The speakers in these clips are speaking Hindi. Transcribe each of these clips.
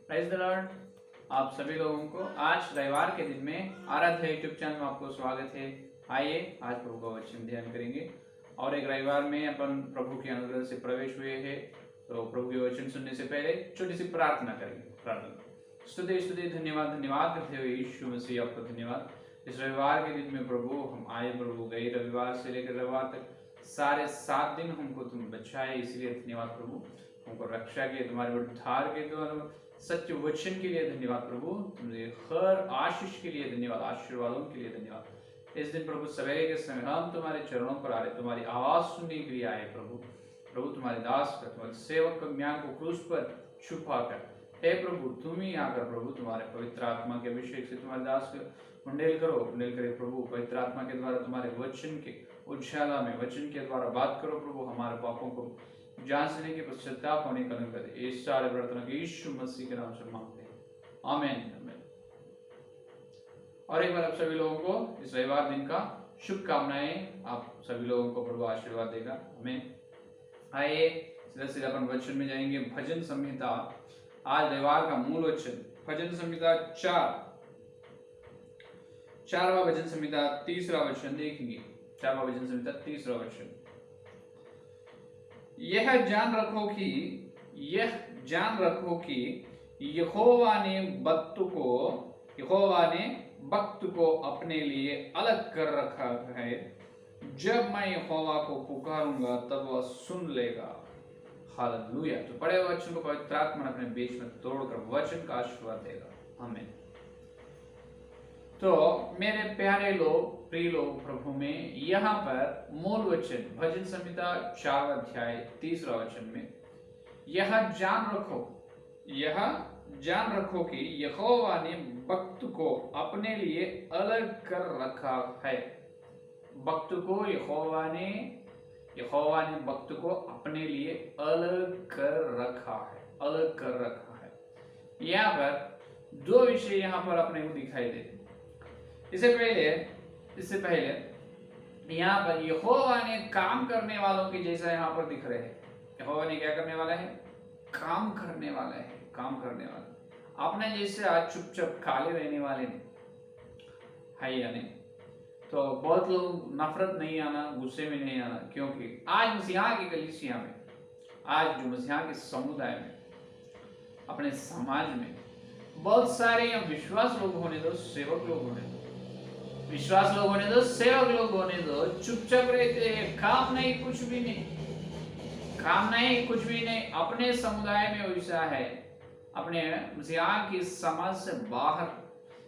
Praise the Lord. आप सभी लोगों को आज रविवार के दिन में आराध्य यूट्यूब चैनल में आपको स्वागत है। आइए आज प्रभु का वचन ध्यान करेंगे और एक रविवार में अपन प्रभु के अनुग्रह से प्रवेश हुए हैं। तो प्रभु के वचन सुनने से पहले छोटी सी प्रार्थना करेंगे। प्रार्थना। स्तुति धन्यवाद करते हुए यीशु मसीह आपका धन्यवाद। इस रविवार के दिन में प्रभु हम आए, प्रभु गए रविवार से लेकर रविवार तक सारे 7 दिन हमको तुम बचाए, इसलिए धन्यवाद प्रभु। हमको रक्षा के, तुम्हारे उद्धार के द्वारा सत्य वचन के लिए धन्यवाद प्रभु। तुमसे हर आशीष के लिए धन्यवाद, आशीर्वादों के लिए धन्यवाद। इस दिन प्रभु सवेरे के समय हम तुम्हारे चरणों पर आ रहे, तुम्हारी आवाज सुनने के लिए आए प्रभु। प्रभु तुम्हारे दास का, तुम्हारे सेवक का ज्ञान को क्रूस पर छुपा कर, हे प्रभु तुम ही आकर प्रभु तुम्हारे पवित्र आत्मा के अभिषेक से तुम्हारे दास को उंडेल करे प्रभु। पवित्र आत्मा के द्वारा तुम्हारे वचन के उजाला में, वचन के द्वारा बात करो प्रभु। हमारे पापों को जांचने के पश्चाताप होने का अनुग्रह दे। इस सारे प्रार्थना के यीशु मसीह के नाम से मांगते हैं, आमीन आमीन। और एक बार आप सभी लोगों को इस रविवार दिन का शुभकामनाएं। आप सभी लोगों को प्रभु आशीर्वाद देगा, आमीन। आइए सीधा अपन वचन में जाएंगे। भजन संहिता, आज रविवार का मूल वचन भजन संहिता 4वां भजन संहिता 3रा वचन देखेंगे। 4वां भजन संहिता 3रा वचन। यह जान रखो कि यहोवा ने भक्त को अपने लिए अलग कर रखा है। जब मैं यहोवा को पुकारूंगा तब वह सुन लेगा। हालेलुया। तो पढ़े वचन को पवित्र आत्मा अपने बीच में तोड़कर वचन का आशीर्वाद देगा, आमीन। तो मेरे प्यारे लोग, प्रिय लोग प्रभु में, यहाँ पर मूल वचन भजन संहिता 4वां अध्याय 3रा वचन में यह जान रखो कि यहोवा ने भक्त को अपने लिए अलग कर रखा है। भक्त को यहोवा ने भक्त को अपने लिए अलग कर रखा है। यहाँ पर 2 विषय यहाँ पर अपने को दिखाई देते। इससे पहले यहाँ पर यहोवा ने काम करने वालों के जैसा यहाँ पर दिख रहे हैं। यहोवा ने क्या करने वाला है? काम करने वाला। अपने जैसे आज चुपचाप खाली रहने वाले नहीं है या नहीं। तो बहुत लोग नफरत नहीं आना, गुस्से में नहीं आना, क्योंकि आज मसीहा की कलीसिया में, आज जो मसीहा के समुदाय में, अपने समाज में बहुत सारे विश्वास लोग होने दो, सेवक लोग होने दो, विश्वास लोग होने दो, सेवक लोग होने दो, चुपचाप रहते हैं। काम नहीं, कुछ भी नहीं। अपने समुदाय में वैसा है, अपने मसीहा की समाज से बाहर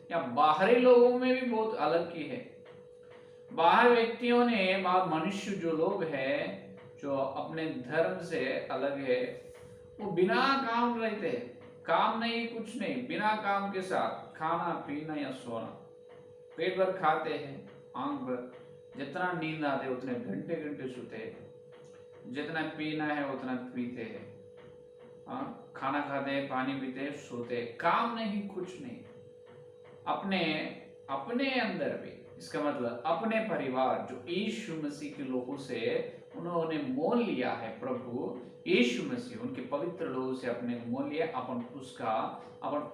या बाहरी लोगों में भी बहुत अलग की है। बाहर व्यक्तियों ने, मनुष्य जो लोग हैं, जो अपने धर्म से अलग है, वो बिना काम रहते हैं। काम नहीं, कुछ नहीं, बिना काम के साथ खाना पीना या सोना, पेट भर खाते हैं, आंख भर, जितना नींद आते उतने घंटे सोते हैं, जितना पीना है उतना पीते हैं, खाना खाते हैं, पानी पीते हैं, सोते हैं। काम नहीं, कुछ नहीं। अपने अंदर भी, इसका मतलब अपने परिवार जो यीशु मसीह के लोगों से उन्होंने मोल लिया है, प्रभु यीशु मसीह उनके पवित्र लोगों से अपने मोल लिया। अपन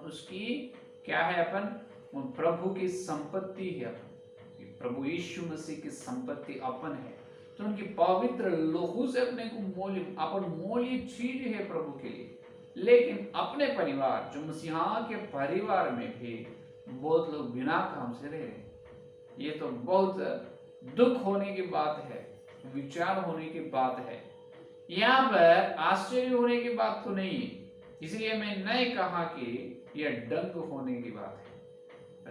उसकी क्या है? अपन प्रभु की संपत्ति है। प्रभु यीशु मसीह की संपत्ति अपन है। तो उनकी पवित्र लोगों से अपने को मोल ये चीज है प्रभु के लिए। लेकिन अपने परिवार जो मसीहा के परिवार में भी बहुत लोग बिना काम से रह रहे। ये तो बहुत दुख होने की बात है, विचार होने की बात है। यहाँ पर आश्चर्य होने की बात तो नहीं है, इसलिए मैं नहीं कहा कि यह दंग होने की बात है।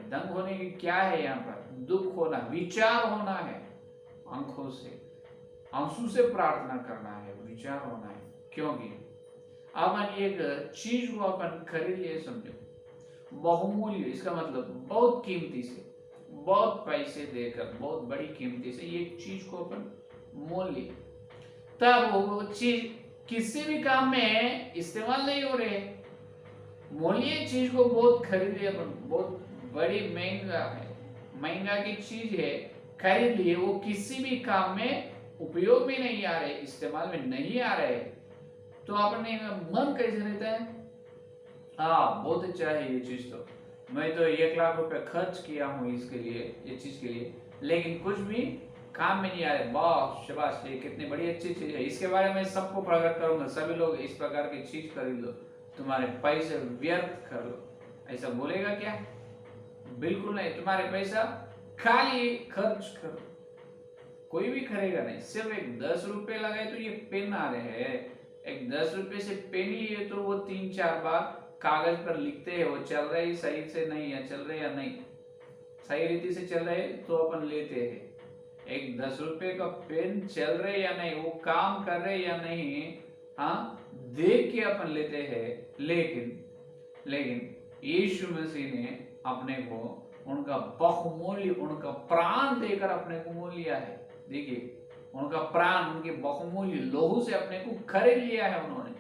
दंग होने की क्या है? यहाँ पर दुख होना, विचार होना है, आंखों से आंसू से प्रार्थना करना है, विचार होना है। क्योंकि अपन एक चीज को अपन खरीद लिए, समझो बहुमूल्य, इसका मतलब बहुत कीमती से, बहुत पैसे देकर, बहुत बड़ी कीमती से ये चीज को अपन मोल लिए, तब वो चीज किसी भी काम में इस्तेमाल नहीं हो रहे। मूल्य चीज को बहुत खरीद लिया, अपन बहुत बड़ी महंगा की चीज है, खरीद लिए, वो किसी भी काम में उपयोग में नहीं आ रहे, इस्तेमाल में नहीं आ रहे, तो अपने मन कैसे रहता है? हाँ, बहुत अच्छा है ये चीज। तो मैं तो 1 लाख रुपए खर्च किया हूँ इसके लिए, ये चीज के लिए, लेकिन कुछ भी काम में नहीं आ रहे। वाह शाबाश, ये कितनी बड़ी अच्छी चीज है, इसके बारे में सबको प्रकट करूंगा, सभी लोग इस प्रकार की चीज खरीद लो, तुम्हारे पैसे व्यर्थ कर लो। ऐसा बोलेगा क्या? बिल्कुल नहीं। तुम्हारे पैसा खाली खर्च करो, कोई भी खरीदेगा नहीं। सिर्फ एक 10 रुपए लगाए तो ये पेन आ रहे हैं, एक 10 रुपए से पेन लिए तो वो 3-4 बार कागज पर लिखते हैं, वो चल रहे सही से नहीं, या चल रहे या नहीं, सही रीति से चल रहे तो अपन लेते हैं। एक 10 रुपए का पेन चल रहे या नहीं, वो काम कर रहे या नहीं, हाँ, देख के अपन लेते हैं। लेकिन यीशु मसीह ने अपने को उनका बहुमूल्य, उनका प्राण देकर अपने को मोल लिया है। देखिए, उनका प्राण उनके बहुमूल्य लोहू से अपने को खरीद लिया है उन्होंने।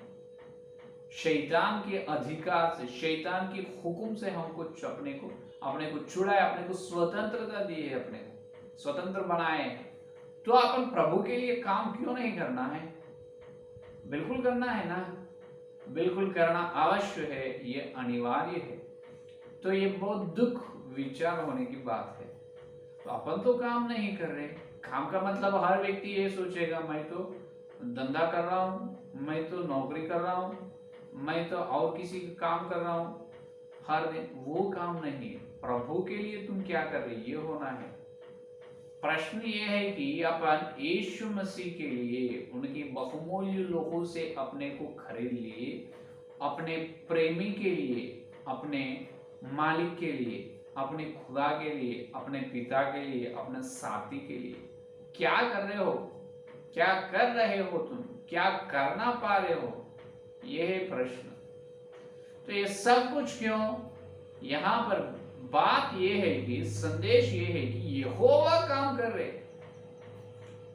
शैतान के अधिकार से, शैतान के हुक्म से हमको अपने को छुड़ाया, अपने को स्वतंत्रता दी है, अपने को स्वतंत्र बनाए हैं। तो अपन प्रभु के लिए काम क्यों नहीं करना है? बिल्कुल करना है ना, बिल्कुल करना अवश्य है, ये अनिवार्य है। तो ये बहुत दुख विचार होने की बात है। तो अपन तो काम नहीं कर रहे। काम का मतलब हर व्यक्ति ये सोचेगा, मैं तो धंधा कर रहा हूँ, मैं तो नौकरी कर रहा हूँ, मैं तो और किसी का काम कर रहा हूँ हर दिन। वो काम नहीं है। प्रभु के लिए तुम क्या कर रहे, ये होना है। प्रश्न ये है कि अपन यीशु मसीह के लिए उनकी बहुमूल्य लोगों से अपने को खरीद लिए, अपने प्रेमी के लिए, अपने मालिक के लिए, अपने खुदा के लिए, अपने पिता के लिए, अपने साथी के लिए क्या कर रहे हो? क्या कर रहे हो तुम? क्या करना पा रहे हो? यह है प्रश्न। तो ये सब कुछ क्यों? यहां पर बात यह है कि संदेश ये है कि यहोवा काम कर रहे।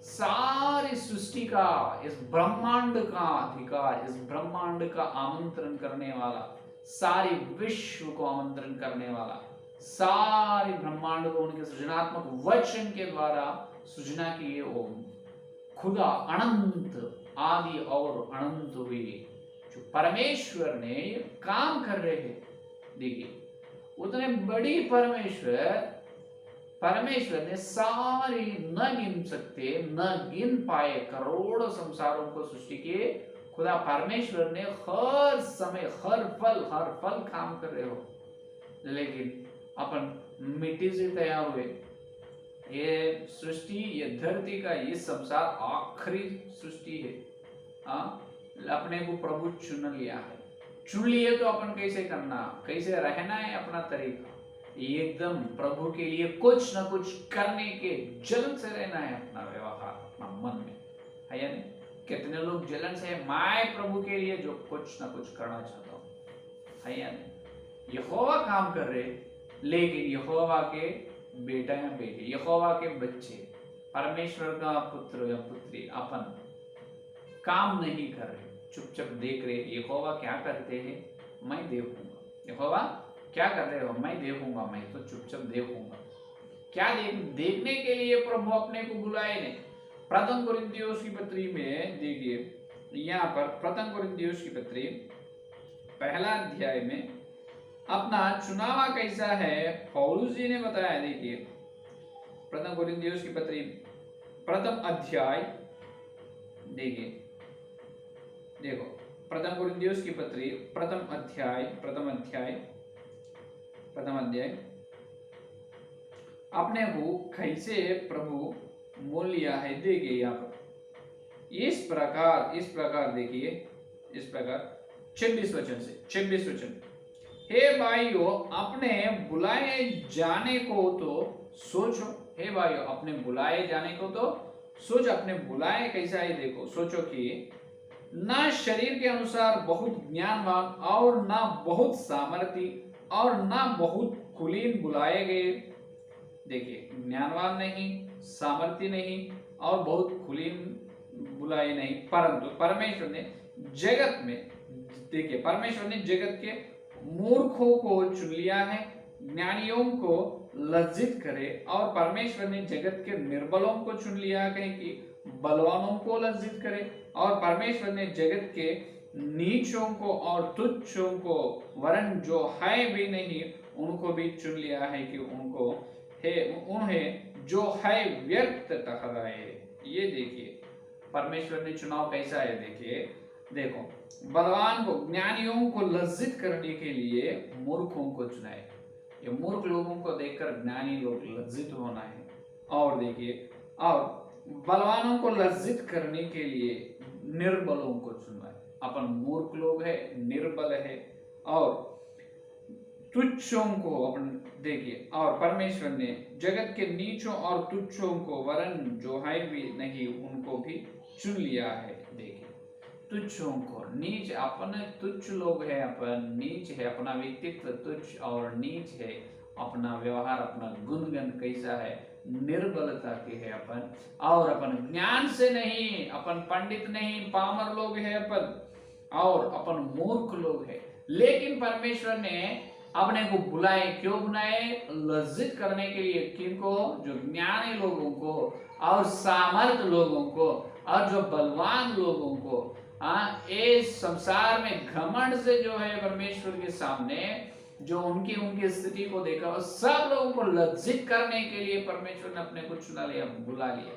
सारी सृष्टि का, इस ब्रह्मांड का अधिकार, इस ब्रह्मांड का आमंत्रण करने वाला, सारी विश्व को आमंत्रण करने वाला, सारी ब्रह्मांड को उनके सृजनात्मक वचन के द्वारा सृजना किए वो खुदा अनंत, आदि और अनंत हुए जो परमेश्वर ने काम कर रहे हैं। देखिए, उतने बड़ी परमेश्वर ने सारी न गिन सकते, न गिन पाए करोड़ों संसारों को सृष्टि किए। खुदा परमेश्वर ने हर समय, हर पल काम कर रहे हो। लेकिन अपन मिट्टी से तैयार हुए। ये सृष्टि, ये धरती का ये संसार आखिरी सृष्टि है। अपने को प्रभु चुन लिया है। चुन लिए तो अपन कैसे करना, कैसे रहना है, अपना तरीका एकदम प्रभु के लिए कुछ ना कुछ करने के जलन से रहना है। अपना व्यवहार, अपना मन में है या नहीं? कितने लोग जलन से मैं प्रभु के लिए जो कुछ ना कुछ करना चाहता हूँ, है या नहीं? यहोवा काम कर रहे, लेकिन यहोवा के बेटा या बेटी, यहोवा के बच्चे, परमेश्वर का पुत्र या पुत्री अपन काम नहीं कर रहे, चुपचाप देख रहे। यहोवा क्या करते हैं मैं देखूंगा, यहोवा क्या कर रहे हो मैं देखूंगा, मैं तो चुपचाप देखूंगा। क्या देखने के लिए प्रभु अपने को बुलाए ने। प्रथम कोरिन्थियोस की पत्री में देखिए, यहाँ पर प्रथम कोरिन्थियोस की पत्री पहला अध्याय में अपना चुनावा कैसा है पौलुस जी ने बताया। देखिए, प्रथम कोरिन्थियोस की पत्री प्रथम अध्याय, देखिए देखो, प्रथम कोरिन्थियोस की पत्री प्रथम अध्याय अपने को कैसे प्रभु मोल लिया है। देखिए यहाँ पर इस प्रकार देखिए, इस प्रकार 26 वचन, हे भाइयों अपने बुलाए जाने को तो सोचो। हे भाइयों अपने बुलाए जाने को तो सोच। अपने बुलाए कैसा है देखो, सोचो कि ना शरीर के अनुसार बहुत ज्ञानवान और ना बहुत सामर्थी और ना बहुत कुलीन बुलाए गए। देखिए, ज्ञानवान नहीं, सामर्थी नहीं और बहुत कुलीन बुलाए नहीं, परंतु परमेश्वर ने जगत में, देखिए, परमेश्वर ने जगत के मूर्खों को चुन लिया है, ज्ञानियों को लज्जित करे, और परमेश्वर ने जगत के निर्बलों को चुन लिया है कि बलवानों को लज्जित करे, और परमेश्वर ने जगत के नीचों को और तुच्छों को, वरन जो है भी नहीं उनको भी चुन लिया है कि उन्हें जो है व्यर्थ ठहराए। ये देखिए परमेश्वर ने चुनाव कैसा है, देखिए देखो, बलवान को, ज्ञानियों को लज्जित करने के लिए मूर्खों को चुना है। ये मूर्ख लोगों को देखकर ज्ञानी लोग लज्जित होना है। और देखिए, और बलवानों को लज्जित करने के लिए निर्बलों को चुना है। अपन मूर्ख लोग है, निर्बल है, और तुच्छों को अपन देखिए, और परमेश्वर ने जगत के नीचों और तुच्छों को, वरन जो है भी नहीं उनको भी चुन लिया है। देखिए तुच्छों को, नीच, अपन तुच्छ लोग है, अपन नीच है, अपना व्यक्तित्व तुच्छ और नीच है, अपना व्यवहार, अपना गुणगन कैसा है, निर्बलता के है अपन, और अपन ज्ञान से नहीं, अपन पंडित नहीं, पामर लोग है अपन, और अपन मूर्ख लोग है। लेकिन परमेश्वर ने अपने को बुलाए, क्यों बुलाए? लज्जित करने के लिए। किनको? जो ज्ञानी लोगों को, और सामर्थ लोगों को, और जो बलवान लोगों को। इस संसार में घमंड से जो है परमेश्वर के सामने, जो उनकी स्थिति को देखा, और सब लोगों को लज्जित करने के लिए परमेश्वर ने अपने को चुना लिया, बुला लिया।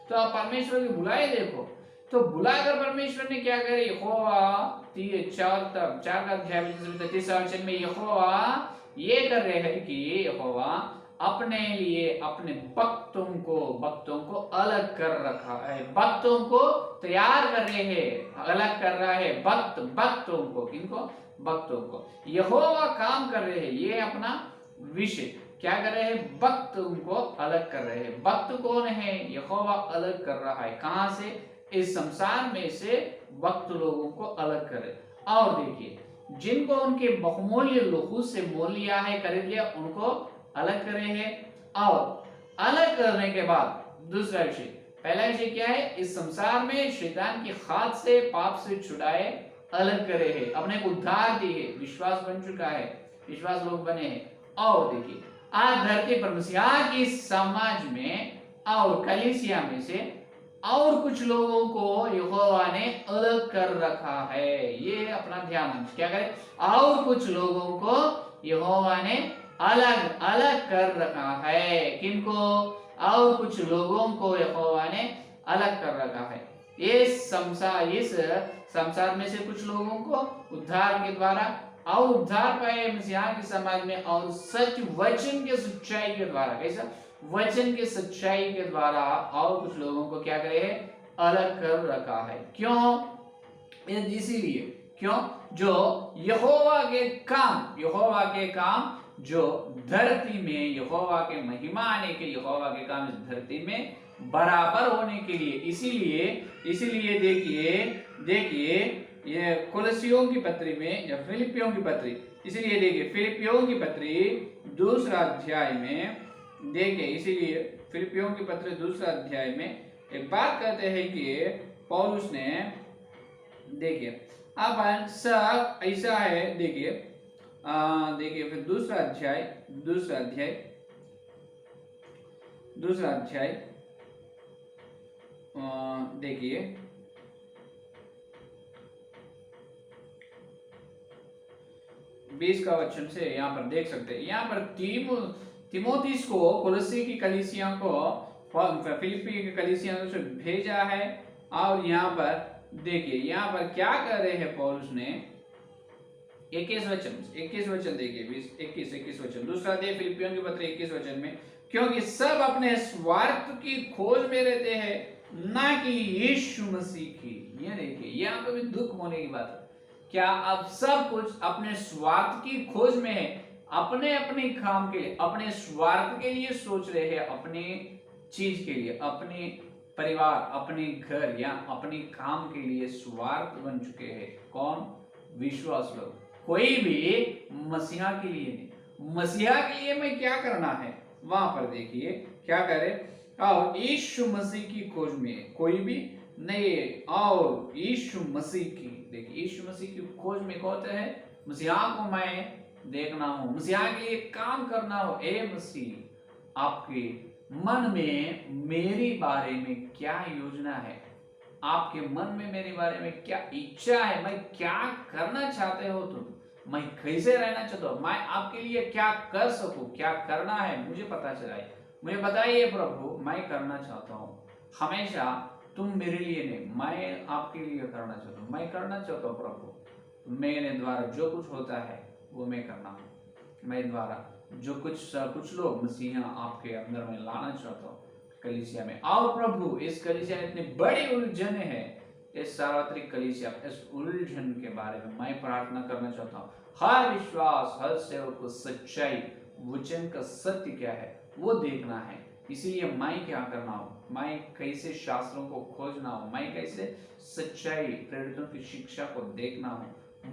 तो आप परमेश्वर की बुलाए देखो, तो बुलाकर परमेश्वर ने क्या करे, यहोवा 4 का अध्याय 33 वचन में यहोवा ये कर रहे हैं कि यहोवा अपने लिए अपने भक्तों को अलग कर रखा है, भक्तों को तैयार कर रहे हैं, अलग कर रहा है भक्तों को। किनको? भक्तों को। यहोवा काम कर रहे हैं, ये अपना विषय क्या कर रहे हैं? भक्त उनको अलग कर रहे हैं। भक्त कौन है? यहोवा अलग कर रहा है। कहां से? इस संसार में से भक्त लोगों को अलग करे। और देखिए, जिनको उनके बहुमूल्य लहू से मोल लिया है, खरीद लिया, उनको अलग करे हैं। और अलग करने के बाद दूसरा विषय, पहला विषय क्या है? इस संसार में शैतान की हाथ से, पाप से छुड़ाए, अलग करे हैं, अपने को उद्धार दिए, विश्वास बन चुका है, विश्वास लोग बने हैं। और देखिए, आज धरती पर मसीहा की समाज में और कलीसिया में से और कुछ लोगों को यहोवा ने अलग कर रखा है। ये अपना ध्यान क्या करें? और कुछ लोगों को यहोवा ने अलग अलग कर रखा है। किनको? और कुछ लोगों को यहोवा ने अलग कर रखा है। इस संसार में से कुछ लोगों को उद्धार के द्वारा, और उद्धार पाए मसीहा के समाज में, और सच वचन के सच्चाई के द्वारा। कैसा? वचन के सच्चाई के द्वारा और कुछ लोगों को क्या करे है? अलग कर रखा है। क्यों? इसीलिए, क्यों? जो यहोवा के काम जो धरती में यहोवा के महिमा आने के, यहोवा के काम इस धरती में बराबर होने के लिए। इसीलिए देखिए ये कुलसियों की पत्री में या फिलिपियों की पत्री, इसीलिए देखिए फिलिपियों की पत्री 2 अध्याय में देखिए, इसीलिए फिलिपियों की पत्र 2 अध्याय में एक बात कहते हैं कि पौलुस ने, देखिए अब सब ऐसा है, देखिए फिर दूसरा अध्याय देखिए 20 का वचन से यहाँ पर देख सकते हैं। यहाँ पर तिमोथीस को, कुलसी की कलीसिया को, फिलिपी की कलीसिया से भेजा है। और यहाँ पर देखिए, यहाँ पर क्या कर रहे हैं पौलुस ने? 21 वचन देखिए, 21 वचन, दूसरा अध्याय फिलिपियों के पत्र 21 वचन में, क्योंकि सब अपने स्वार्थ की खोज में रहते हैं, ना कि यीशु मसीह की। ये देखिए, यहाँ पर भी दुख होने की बात है। क्या अब सब कुछ अपने स्वार्थ की खोज में है, अपने काम के लिए, अपने स्वार्थ के लिए सोच रहे हैं, अपने चीज के लिए, अपने परिवार, अपने घर या अपने काम के लिए स्वार्थ बन चुके हैं। कौन? विश्वास लोग। कोई भी मसीहा के लिए नहीं। मसीहा के लिए मैं क्या करना है? वहां पर देखिए क्या करे, और यीशु मसीह की खोज में कोई भी नहीं है। और यीशु मसीह की, देखिए यीशु मसीह की खोज में कौन है? मसीहा को मैं देखना हो, मसीहा के लिए काम करना हो। ए मसीह, आपके मन में मेरे बारे में क्या योजना है? आपके मन में मेरे बारे में क्या इच्छा है, मैं क्या करना चाहते हो तुम, मैं कैसे रहना चाहता हूँ, मैं आपके लिए क्या कर सकूं, क्या करना है मुझे पता चलाए, मुझे बताइए प्रभु, मैं करना चाहता हूँ। हमेशा तुम मेरे लिए नहीं, मैं आपके लिए करना चाहता हूँ, मैं करना चाहता हूँ प्रभु। मेरे द्वारा जो कुछ होता है वो मैं करना हूँ, मेरे द्वारा जो कुछ लोग मसीहा आपके अंदर में लाना चाहता हूँ कलीसिया में। और प्रभु इस कलीसिया में इतनी बड़ी उलझन है, इस सार्वत्रिक कलीसिया, इस उलझन के बारे में मैं प्रार्थना करना चाहता हूँ। हर विश्वास, हर सेवक को सच्चाई, वचन का सत्य क्या है वो देखना है। इसीलिए मैं क्या करना हो, मैं कैसे शास्त्रों को खोजना हो, मैं कैसे सच्चाई प्रेरितों की शिक्षा को देखना हो,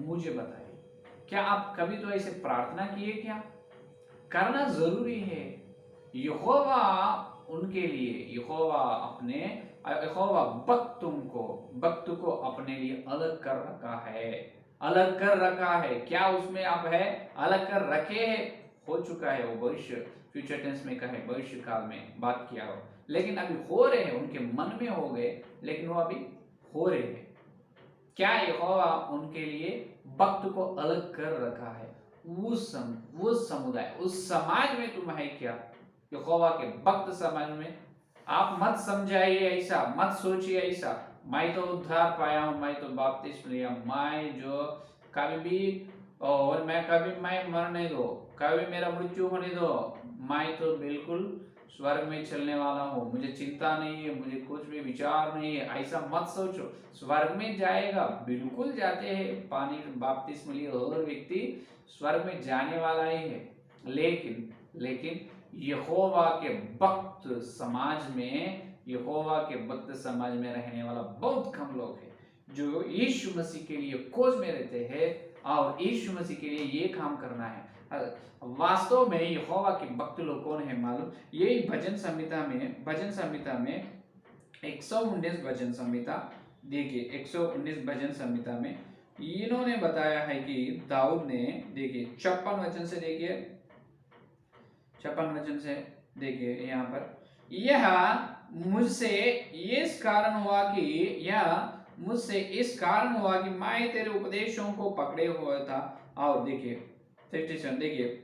मुझे बताइए। क्या आप कभी तो ऐसे प्रार्थना किए क्या? करना जरूरी है। यहोवा उनके लिए, यहोवा भक्त को अपने लिए अलग कर रखा है, अलग कर रखा है। क्या उसमें आप है, अलग कर रखे है, हो चुका है वो, भविष्य फ्यूचर टेंस में कहे, भविष्य काल में बात किया हो, लेकिन अभी हो रहे हैं, उनके मन में हो गए लेकिन वो अभी हो रहे हैं। क्या यहोवा उनके लिए भक्त को अलग कर रखा है? वो समुदाय, उस समाज में तुम है क्या? यहोवा के भक्त समाज में आप मत समझाइए ऐसा, मत सोचिए ऐसा, मैं तो उद्धार पाया हूं, मैं तो बपतिस्मा लिया, मैं जो कभी भी, और मैं मरने दो, कभी मेरा मृत्यु होने दो, मैं तो बिल्कुल स्वर्ग में चलने वाला हूँ, मुझे चिंता नहीं है, मुझे कुछ भी विचार नहीं है, ऐसा मत सोचो। स्वर्ग में जाएगा, बिल्कुल जाते हैं, पानी बपतिस्मा लिए हर व्यक्ति स्वर्ग में जाने वाला ही है। लेकिन यहोवा के भक्त समाज में, यहोवा के भक्त समाज में रहने वाला बहुत कम लोग हैं जो यीशु मसीह के लिए खोज में रहते हैं और यीशु मसीह के लिए ये काम करना है। वास्तव में यहोवा के भक्त लोग कौन है मालूम? यही भजन संहिता में 119 भजन संहिता, देखिए 119 भजन संहिता में इन्होंने बताया है कि दाऊद ने, देखिए 56 वचन से, देखिए 56 वचन से, देखिए यहाँ पर, यह मुझसे इस कारण हुआ कि मैं तेरे उपदेशों को पकड़े हुआ था। और देखिए 57, देखिए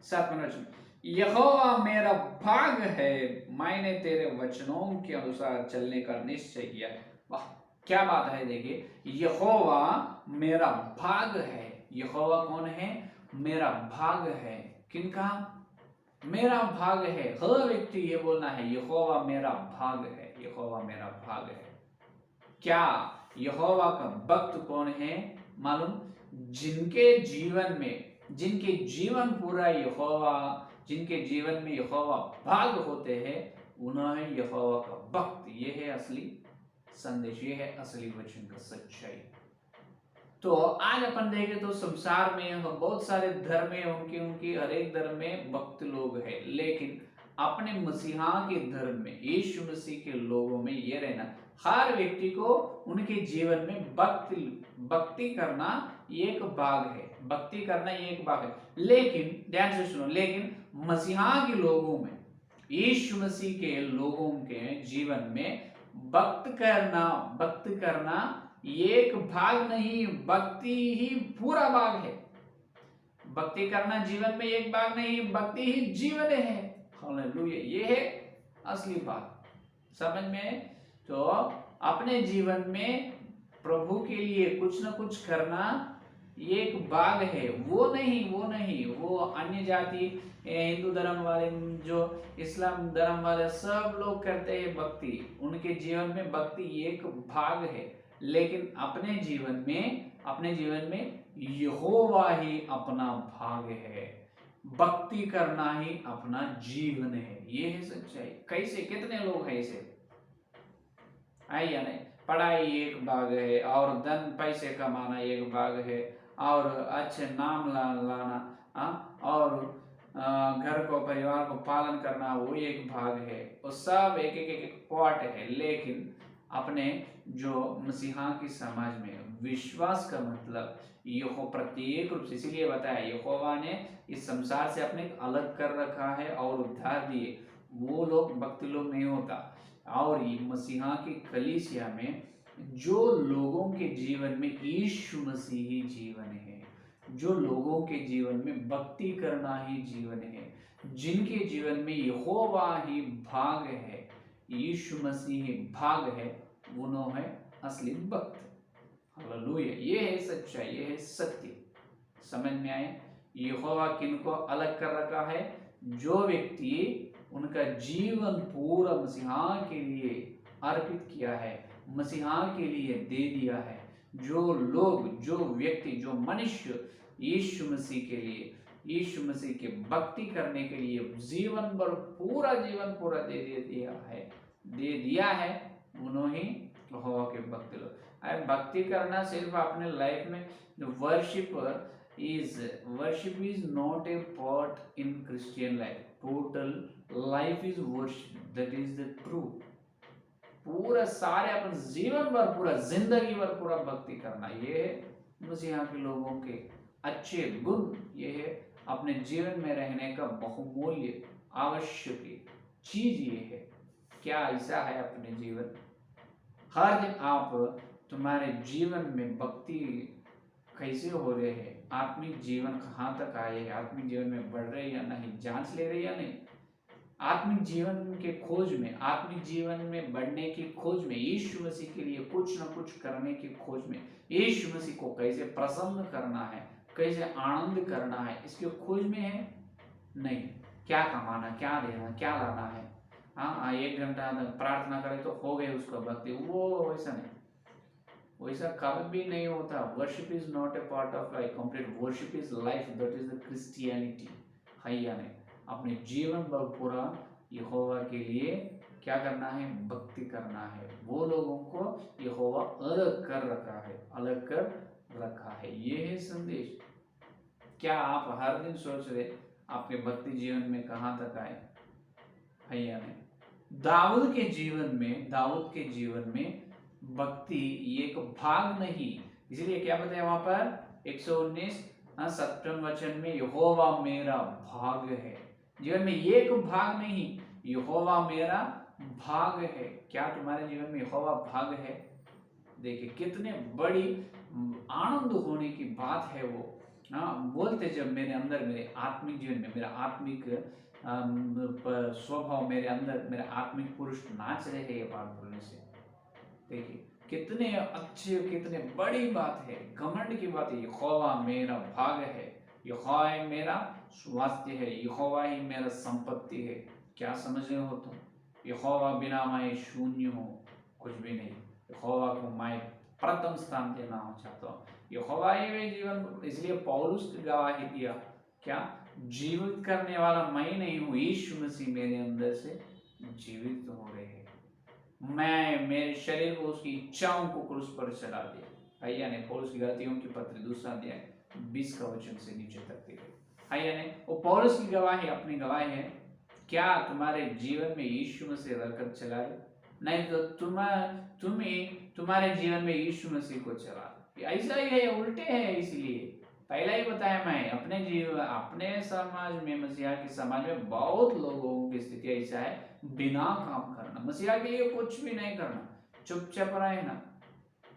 7वां वचन, यहोवा मेरा भाग है, मैंने तेरे वचनों के अनुसार चलने का निश्चय किया है। वाह क्या बात है, देखिए यहोवा मेरा भाग है। यहोवा कौन है? मेरा भाग है। किनका? मेरा भाग है। हर व्यक्ति ये बोलना है, यहोवा मेरा भाग है, यहोवा मेरा भाग है। क्या यहोवा का भक्त कौन है मालूम? जिनके जीवन पूरा यहोवा, जिनके जीवन में यहोवा भाग होते हैं, उन्हें यहोवा का भक्त। ये है असली संदेश, ये है असली वचन का सच्चाई। तो आज अपन देखें तो संसार में बहुत सारे धर्म है, उनकी हर एक धर्म में भक्त लोग हैं, लेकिन अपने मसीहा के धर्म में, यीशु मसीह के लोगों में ये रहना, हर व्यक्ति को उनके जीवन में भक्ति करना एक भाग है, भक्ति करना एक भाग है। लेकिन ध्यान से सुनो, लेकिन मसीहा के लोगों में, यीशु मसीह के लोगों के जीवन में भक्त करना एक भाग नहीं, भक्ति ही पूरा भाग है। भक्ति करना जीवन में एक भाग नहीं, भक्ति ही जीवन है। हालेलुया, ये है असली बात, समझ में? तो अपने जीवन में प्रभु के लिए कुछ न कुछ करना एक भाग है, वो नहीं वो अन्य जाति, हिंदू धर्म वाले, जो इस्लाम धर्म वाले, सब लोग करते हैं भक्ति, उनके जीवन में भक्ति एक भाग है। लेकिन अपने जीवन में यहोवा ही अपना भाग है, भक्ति करना ही अपना जीवन है। ये है सच्चाई। कैसे? कितने लोग हैं ऐसे? आई या नहीं? पढ़ाई एक भाग है, और धन पैसे कमाना एक भाग है, और अच्छे नाम लाना, और घर को, परिवार को पालन करना वो एक भाग है। वो सब एक पार्ट है। लेकिन अपने जो मसीहा की समाज में विश्वास का मतलब यहो प्रत्येक रूप से, इसीलिए बताया यहोवा ने इस संसार से अपने अलग कर रखा है और उद्धार दिए। वो लोग भक्त लोग नहीं होता। और मसीहा की कलीसिया में जो लोगों के जीवन में यीशु मसीह ही जीवन है, जो लोगों के जीवन में भक्ति करना ही जीवन है, जिनके जीवन में यहोवा ही भाग है, यीशु मसीह ही भाग है, उन्होंने असली भक्त। हालेलुया, ये है सच्चाई, ये है सत्य। समझ में आए? यहोवा किनको अलग कर रखा है? जो व्यक्ति उनका जीवन पूरा मसीहा के लिए अर्पित किया है, मसीहा के लिए दे दिया है, जो लोग, जो व्यक्ति, जो मनुष्य यीशु मसीह के लिए, यीशु मसीह की भक्ति करने के लिए जीवन भर पूरा जीवन पूरा दे दिया है, उन्होंने यहोवा के भक्त लोग। अरे भक्ति करना सिर्फ अपने लाइफ में, worship is not a part in Christian life. Total life is worship. That is the true. पूरा सारे अपन जीवन भर, पूरा जिंदगी भर पूरा भक्ति करना, ये है मसीहा के लोगों के अच्छे गुण। ये है अपने जीवन में रहने का बहुमूल्य आवश्यक चीज। ये है क्या ऐसा है अपने जीवन? हर दिन आप तुम्हारे जीवन में भक्ति कैसे हो रहे हैं? आत्मिक जीवन कहाँ तक आए हैं? आत्मिक जीवन में बढ़ रहे या नहीं? जांच ले रहे या नहीं? आत्मिक जीवन के खोज में, आत्मिक जीवन में बढ़ने की खोज में, यीशु मसीह के लिए कुछ न कुछ करने की खोज में, यीशु मसीह को कैसे प्रसन्न करना है, कैसे आनंद करना है, इसके खोज में है? नहीं। क्या कमाना, क्या देना, क्या लाना है? हाँ, 1 घंटा प्रार्थना करे तो हो गए उसका भक्ति, वो वैसा नहीं, वैसा कभी भी नहीं होता। Worship is not a part of life, complete worship is life, that is the Christianity. है या नहीं? अपने जीवन भर पूरा यहोवा के लिए क्या करना है? भक्ति करना है। वो लोगों को यहोवा अलग कर रखा है, अलग कर रखा है। ये है संदेश। क्या आप हर दिन सोच रहे आपके भक्ति जीवन में कहाँ तक आए? है या नहीं? दाऊद के जीवन में भक्ति एक भाग नहीं, इसलिए क्या बताया वहां पर 119 7वें वचन में, यहोवा मेरा भाग है। जीवन में एक भाग नहीं, यहोवा मेरा भाग है। क्या तुम्हारे जीवन में यहोवा भाग है? देखिए कितने बड़ी आनंद होने की बात है वो। बोलते जब मेरे अंदर, मेरे आत्मिक जीवन में, मेरा आत्मिक स्वभाव मेरे अंदर, मेरा आत्मिक पुरुष नाच रहे हैं ये बात बोलने से। देखिए कितने अच्छे, कितने बड़ी बात है, घमंड की बात है। यहोवा मेरा भाग है, यहोवा मेरा स्वास्थ्य है, यहोवा ही मेरा संपत्ति है। क्या समझ रहे हो तुम? यहोवा बिना मैं शून्य हूँ, कुछ भी नहीं। यहोवा को मैं प्रथम स्थान देना चाहता हूँ। यहोवा ही वे जीवन, इसलिए पौलुस ने गवाही दिया, क्या? जीवित करने वाला मैं नहीं हूँ, यीशु मसीह मेरे अंदर से जीवित हो रहे हैं। मैं मेरे शरीर को उसकी इच्छाओं को क्रूस पर चढ़ा दिया। भैया ने पौलुस की गलतियों की पत्र 2 अध्याय 20 का वचन से नीचे तक देखिए। भैया ने वो पौलुस की गवाही, अपनी गवाही है। क्या तुम्हारे जीवन में यीशु मसीह रहकर चलाए? नहीं तो तुम्हारे जीवन में यीशु मसीह को चला। ऐसा ही है, उल्टे है। इसलिए पहला ही बताया मैं, अपने जीवन, अपने समाज में, मसीहा के समाज में बहुत लोगों की स्थिति ऐसा है, बिना काम करना, मसीहा के लिए कुछ भी नहीं करना, चुपचाप रहना।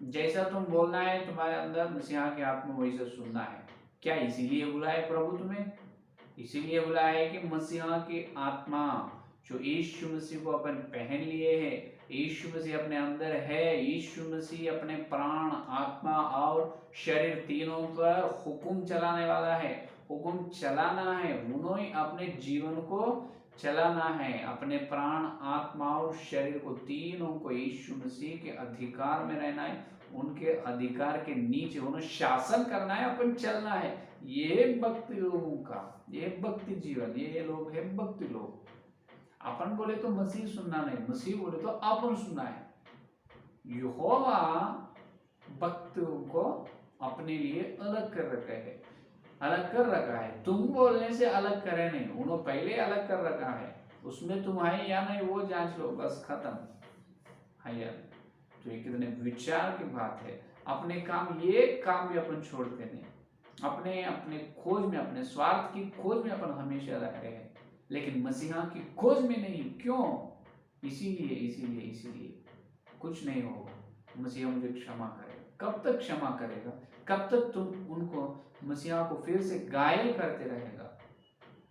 जैसा तुम बोलना है तुम्हारे अंदर, मसीहा के आत्मा वैसा सुनना है। क्या इसीलिए बुलाया प्रभु तुम्हें? इसीलिए बुलाया है कि मसीहा की आत्मा जो यीशु मसीह को अपन पहन लिए है, यीशु मसीह अपने अंदर है, यीशु मसीह अपने प्राण, आत्मा और शरीर तीनों पर हुक्म चलाने वाला है। हुक्म चलाना है, उन्होंने अपने जीवन को चलाना है, अपने प्राण, आत्मा और शरीर को, तीनों को यीशु मसीह के अधिकार में रहना है। उनके अधिकार के नीचे उन्हें शासन करना है, अपन चलना है। ये भक्ति लोगों का, ये भक्ति जीवन, ये लोग है भक्ति लोग। अपन बोले तो मसीह सुनना नहीं, मसीह बोले तो अपन सुनना है। यहोवा भक्तों को अपने लिए अलग कर रखा है, अलग कर रखा है। तुम बोलने से अलग करे नहीं, उन्होंने पहले अलग कर रखा है। उसमें तुम है या नहीं वो जांच लो, बस खत्म है यार। तो ये कितने विचार की बात है। अपने काम, ये काम भी अपन छोड़ते नहीं, अपने खोज में, अपने स्वार्थ की खोज में अपन हमेशा रह रहे हैं, लेकिन मसीहा की खोज में नहीं। क्यों? इसीलिए कुछ नहीं होगा। मसीहा मुझे क्षमा करेगा। कब तक क्षमा करेगा? कब तक तुम उनको मसीहा को फिर से घायल करते रहेगा?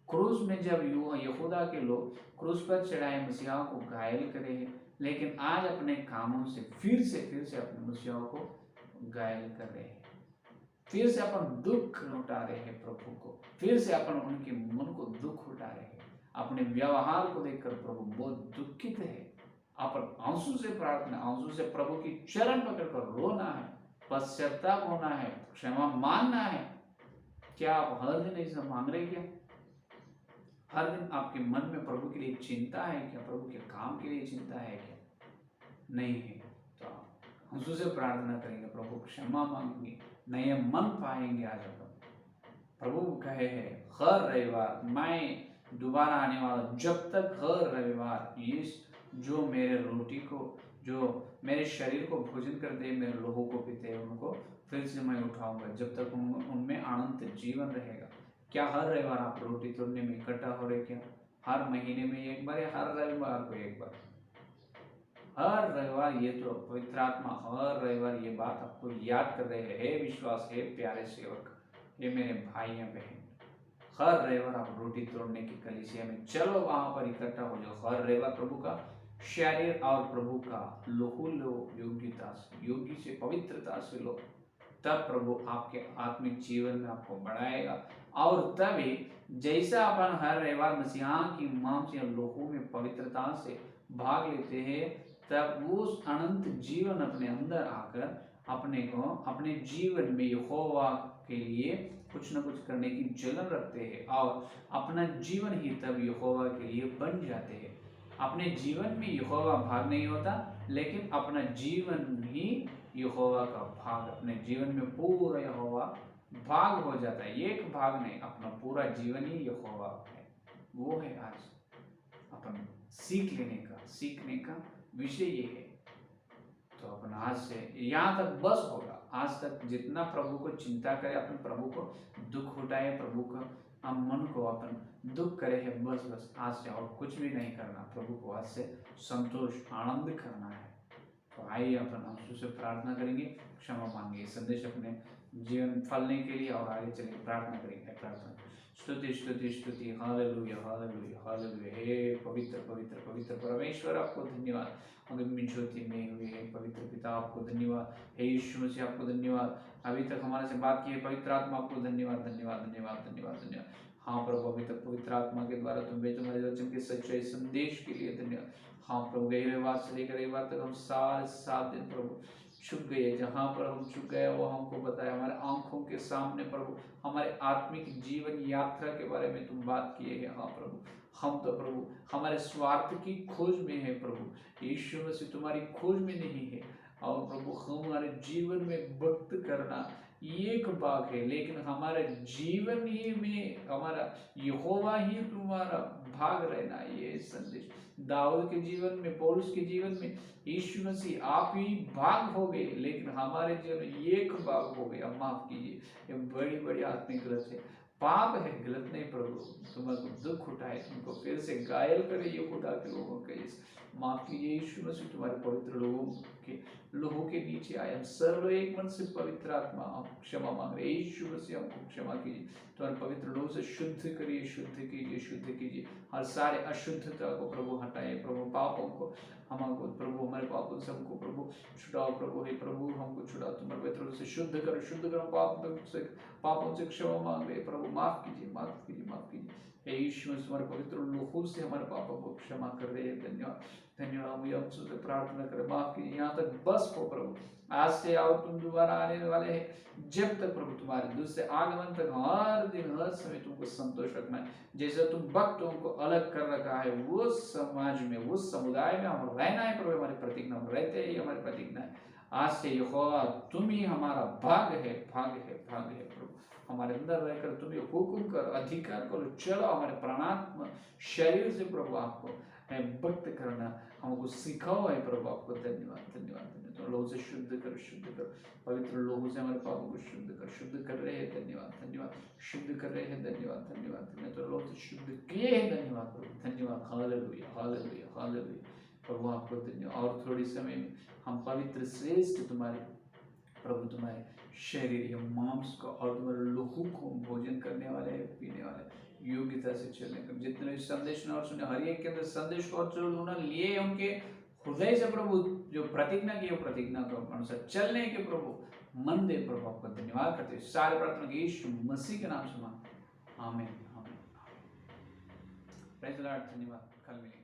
क्रूस में जब यहूदा के लोग क्रूस पर चढ़ाए मसीहा को घायल करे हैं, लेकिन आज अपने कामों से फिर से अपने मसीहा को घायल कर रहे हैं। फिर से अपन दुख उठा रहे हैं प्रभु को, फिर से अपन उनके मन को दुख उठा रहे हैं। अपने व्यवहार को देखकर प्रभु बहुत दुखित है। अपन आंसू से प्रार्थना, आंसू से प्रभु की चरण पकड़कर रोना है, पश्चाताप होना है, क्षमा मांगना है। क्या आप हर दिन ऐसा मांग रहे क्या? हर दिन आपके मन में प्रभु के लिए चिंता है क्या? प्रभु के काम के लिए चिंता है क्या? नहीं है तो आप आंसू से प्रार्थना करेंगे, प्रभु क्षमा मांगेंगे, नए मन पाएंगे। आज अपन प्रभु कहे है हर रविवार मैं दोबारा आने वाला, जब तक हर रविवार इस जो मेरे रोटी को, जो मेरे शरीर को भोजन कर दे, मेरे लोगों को पीते हैं, उनको फिर से मैं उठाऊंगा, जब तक उनमें अनंत जीवन रहेगा। क्या हर रविवार आप रोटी तोड़ने में इकट्ठा हो रहे? क्या हर महीने में एक बार या हर रविवार को एक बार? हर रविवार ये तो पवित्र आत्मा हर रविवार ये बात आपको याद कर रहे हैं। हे विश्वास, हे प्यारे सेवक, हे मेरे भाई या बहन, हर रविवार आप रोटी तोड़ने की कलीसिया में चलो, वहां पर इकट्ठा हो जाओ। हर रविवार प्रभु का शरीर और प्रभु का लहू लो, योग्यता से, योगी से, पवित्रता से लो, तब प्रभु आपके आत्मिक जीवन में आपको बढ़ाएगा। और तभी जैसा अपन हर रविवार मसीहा की मांस या लहू में पवित्रता से भाग लेते हैं, तब वो अनंत जीवन अपने अंदर आकर अपने को, अपने जीवन में यहोवा के लिए कुछ न कुछ करने की जलन रखते हैं, और अपना जीवन ही तब यहोवा के लिए बन जाते हैं। अपने जीवन में यहोवा भाग नहीं होता, लेकिन अपना जीवन ही यहोवा का भाग, अपने जीवन में पूरा यहोवा भाग हो जाता है। एक भाग नहीं, अपना पूरा जीवन ही यहोवा है। वो है आज अपन सीखने का विषय ये है। तो अपन आज से यहाँ तक बस होगा। आज तक जितना प्रभु को चिंता करे, अपन प्रभु को दुख उठाए, प्रभु का मन को अपन दुख करे है, बस आज से और कुछ भी नहीं करना। प्रभु को आज से संतोष, आनंद करना है। तो आइए अपन आंसू से प्रार्थना करेंगे, क्षमा मांगे, संदेश अपने जीवन फलने के लिए और आगे चलेंगे। प्रार्थना करेंगे। प्रार्थना स्तुति स्तुति स्तुति, हालेलुया हालेलुया हालेलुया। हे पवित्र पवित्र पवित्र परमेश्वर, आपको धन्यवाद। अगम ज्योति में हुए हे पवित्र पिता, आपको धन्यवाद। हे यीशु मसीह, आपको धन्यवाद। अभी तक हमारे से बात की है पवित्र आत्मा, आपको धन्यवाद धन्यवाद धन्यवाद धन्यवाद धन्यवाद। हाँ प्रभु, अभी तक पवित्र आत्मा के द्वारा तुम्हारे वचन के सच्चाई संदेश के लिए धन्यवाद। हाँ प्रभु, गए रविवार से लेकर रविवार तक हम सारे 7 दिन प्रभु चुक गए। जहाँ पर हम चुक गए वो हमको बताया, हमारे आंखों के सामने प्रभु हमारे आत्मिक जीवन यात्रा के बारे में तुम बात किए हैं। हाँ प्रभु, हम तो प्रभु हमारे स्वार्थ की खोज में है प्रभु। यीशु मसीह तुम्हारी खोज में नहीं है। और प्रभु हमारे जीवन में भक्त करना एक भाग है, लेकिन हमारे जीवन ही में हमारा यहोवा ही तुम्हारा भाग रहना, ये संदेश दाऊद के जीवन में, पौलुस के जीवन में यीशु मसीह आप ही भाग हो गए, लेकिन हमारे जीवन में एक भाग हो गया। माफ कीजिए, ये बड़ी बड़ी आत्मिक गलत है, पाप है, गलत नहीं प्रभु। तुम्हारे दुख उठाए, तुमको फिर से घायल करे ये खुदा के लोगों के, माफ कीजिए यीशु मसीह, तुम्हारे पवित्र लोगों के नीचे आए। हम सर्व एक मन से पवित्र आत्मा हम क्षमा मांग रहे, यीशु मसीह हमको क्षमा कीजिए। तुम्हारे पवित्र लोगों से शुद्ध करिए, शुद्ध कीजिए, शुद्ध कीजिए। हर सारे अशुद्धता को प्रभु हटाए, प्रभु पापों को हमको प्रभु, हमारे पापों से हमको प्रभु छुड़ाओ। प्रभु हे प्रभु हमको छुड़ाओ, तुम्हारे पवित्र से शुद्ध करो पापों से क्षमा मांग रहे प्रभु। माफ कीजिए माफ कीजिए माफ कीजिए। हे यीशु मसीह, हमारे पवित्र लोगों से हमारे पापों को क्षमा कर रहे हैं। धन्यवाद धन्यवाद। हम आपसे प्रार्थना करें, माफ कीजिए। यहाँ तक बस हो प्रभु, आज से आओ, तुम दोबारा आने वाले हैं, जब तक प्रभु तुम्हारे दूसरे आगमन तक हर दिन हर समय तुमको संतोष रखना है। जैसे तुम भक्तों को अलग कर रखा है, वो समाज में, वो समुदाय में हम रहना है प्रभु। हमारी प्रतिज्ञा, हम रहते ही हमारी प्रतिज्ञा है। आज से यहोवा तुम ही हमारा भाग है, भाग है, भाग है प्रभु। हमारे अंदर रहकर तुम ये हुक्म कर, अधिकार करो, चलो हमारे प्राणात्मा शरीर से प्रभु आपको भक्त करना हमको सिखाओ है प्रभु। आपको धन्यवाद धन्यवाद धन्यवाद। तो लोगों से शुद्ध कर, पवित्र लोगों से हमारे पापों को शुद्ध कर रहे हैं। धन्यवाद धन्यवाद, शुद्ध कर रहे हैं। धन्यवाद धन्यवाद धन्यवाद। तो लोगों से शुद्ध किए हैं। धन्यवाद प्रभु, धन्यवाद। Hallelujah hallelujah hallelujah. प्रभु आपको धन्यवाद। और थोड़ी समय में हम पवित्र श्रेष्ठ तुम्हारे प्रभु तुम्हारे शरीर या मांस को और तुम्हारे लहू को भोजन करने वाले पीने वाले योग्यता से चलने कर, जितने भी संदेश और सुने हर एक के अंदर संदेश को और जो उन्होंने लिए उनके हृदय से प्रभु जो प्रतिज्ञा की प्रतिज्ञा को अनुसार चलने के प्रभु मन दे प्रभु आपका धन्यवाद करते हैं। सारे प्रार्थना यीशु मसीह के नाम से मांगते हैं, आमीन आमीन। प्रेज़ द लॉर्ड, धन्यवाद। कल मिलेंगे।